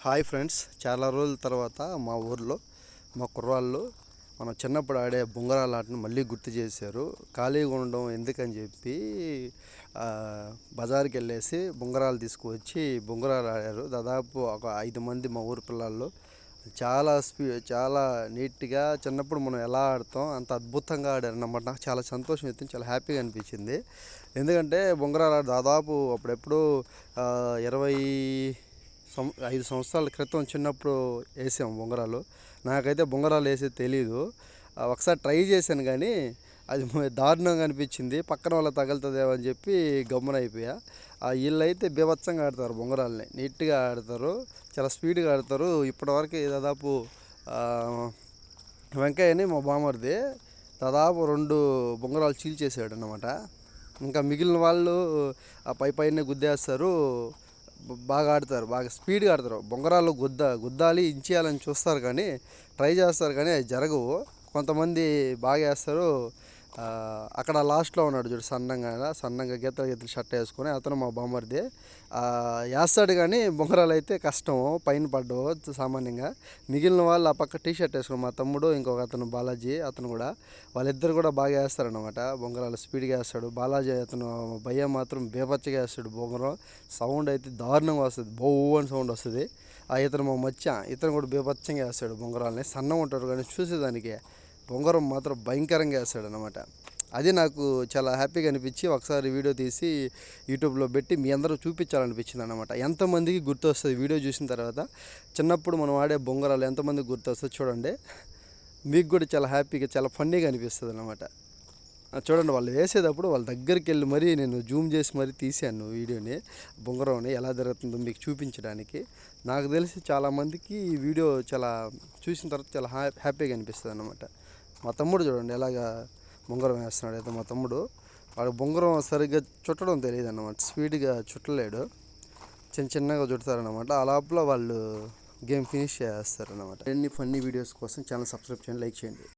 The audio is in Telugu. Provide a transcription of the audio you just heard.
హాయ్ ఫ్రెండ్స్, చాలా రోజుల తర్వాత మా ఊర్లో మా కుర్రాళ్ళు మనం చిన్నప్పుడు ఆడే బొంగరాల ఆటను మళ్ళీ గుర్తు చేశారు. ఖాళీగా ఉండడం ఎందుకని చెప్పి బజార్కి వెళ్ళేసి బొంగరాలు తీసుకువచ్చి బొంగరాలు ఆడారు. దాదాపు ఒక 5 మంది మా ఊరు పిల్లలు. చాలా నీట్గా చిన్నప్పుడు మనం ఎలా ఆడతాం అంత అద్భుతంగా ఆడారు అన్నమాట. నాకు చాలా సంతోషం అవుతుంది, చాలా హ్యాపీగా అనిపించింది. ఎందుకంటే బొంగరాలు దాదాపు అప్పుడెప్పుడు 20 5 సంవత్సరాల క్రితం చిన్నప్పుడు వేసాం బొంగరాలు. నాకైతే బొంగరాలు వేసేది తెలీదు. ఒకసారి ట్రై చేశాను కానీ అది దారుణంగా అనిపించింది. పక్కన వాళ్ళకి తగులుతుందేమో అని చెప్పి గమ్మున అయిపోయా. వీళ్ళైతే బీభత్సంగా ఆడతారు, బొంగరాలని నీట్గా ఆడతారు, చాలా స్పీడ్గా ఆడతారు. ఇప్పటివరకు దాదాపు వెంకయ్యని మా బామర్ది దాదాపు 2 బొంగరాలు చీల్చేసాడు అన్నమాట. ఇంకా మిగిలిన వాళ్ళు ఆ పైనే గుద్దేస్తారు. బాగా ఆడతారు, బాగా స్పీడ్గా ఆడతారు. బొంగరాలు గుద్దాలి ఇంచేయాలని చూస్తారు కానీ ట్రై చేస్తారు కానీ అది జరగవు. కొంతమంది బాగా వేస్తారు. అక్కడ లాస్ట్లో ఉన్నాడు చూడు, సన్నంగా గీతలు షర్ట్ వేసుకొని, అతను మా బామ్మర్ది. వేస్తాడు కానీ బొంగరాలు అయితే కష్టం, పైన పడ్డవు సామాన్యంగా. మిగిలిన వాళ్ళు ఆ పక్క టీ షర్ట్ వేసుకుని మా తమ్ముడు, ఇంకొక అతను బాలాజీ, అతను కూడా వాళ్ళిద్దరు కూడా బాగా వేస్తారనమాట. బొంగరాలు స్పీడ్గా వేస్తాడు బాలాజీ. అతను భయ్య మాత్రం బేపచ్చగా వేస్తాడు. బొంగరం సౌండ్ అయితే దారుణంగా వస్తుంది, బౌ అని సౌండ్ వస్తుంది. ఇతను మా మచ్చ, ఇతను కూడా బేపచ్చంగా వేస్తాడు బొంగరాలని. సన్నం ఉంటారు కానీ చూసేదానికి బొంగరం మాత్రం భయంకరంగా వేస్తాడు అనమాట. అది నాకు చాలా హ్యాపీగా అనిపించి ఒకసారి వీడియో తీసి యూట్యూబ్లో పెట్టి మీ అందరూ చూపించాలనిపించింది అనమాట. ఎంతమందికి గుర్తొస్తుంది వీడియో చూసిన తర్వాత చిన్నప్పుడు మనం ఆడే బొంగరాలు ఎంతమందికి గుర్తొస్తుంది చూడండి. మీకు కూడా చాలా హ్యాపీగా, చాలా ఫన్నీగా అనిపిస్తుంది అనమాట. చూడండి, వాళ్ళు వేసేటప్పుడు వాళ్ళ దగ్గరికి వెళ్ళి మరీ నేను జూమ్ చేసి మరీ తీశాను వీడియోని. బొంగరంని ఎలా జరుగుతుందో మీకు చూపించడానికి. నాకు తెలిసి చాలామందికి ఈ వీడియో చాలా చూసిన తర్వాత చాలా హ్యాపీగా అనిపిస్తుంది అనమాట. మా తమ్ముడు చూడండి ఎలాగా బొంగరం వేస్తున్నాడు. అయితే మా తమ్ముడు వాడు బొంగరం సరిగ్గా చుట్టడం తెలియదు అన్నమాట, స్పీడ్గా చుట్టలేడు, చిన్నగా చుడతారనమాట. ఆ లోపల వాళ్ళు గేమ్ ఫినిష్ చేస్తారనమాట. ఎన్ని ఫన్నీ వీడియోస్ కోసం ఛానల్ సబ్స్క్రైబ్ చేయండి, లైక్ చేయండి.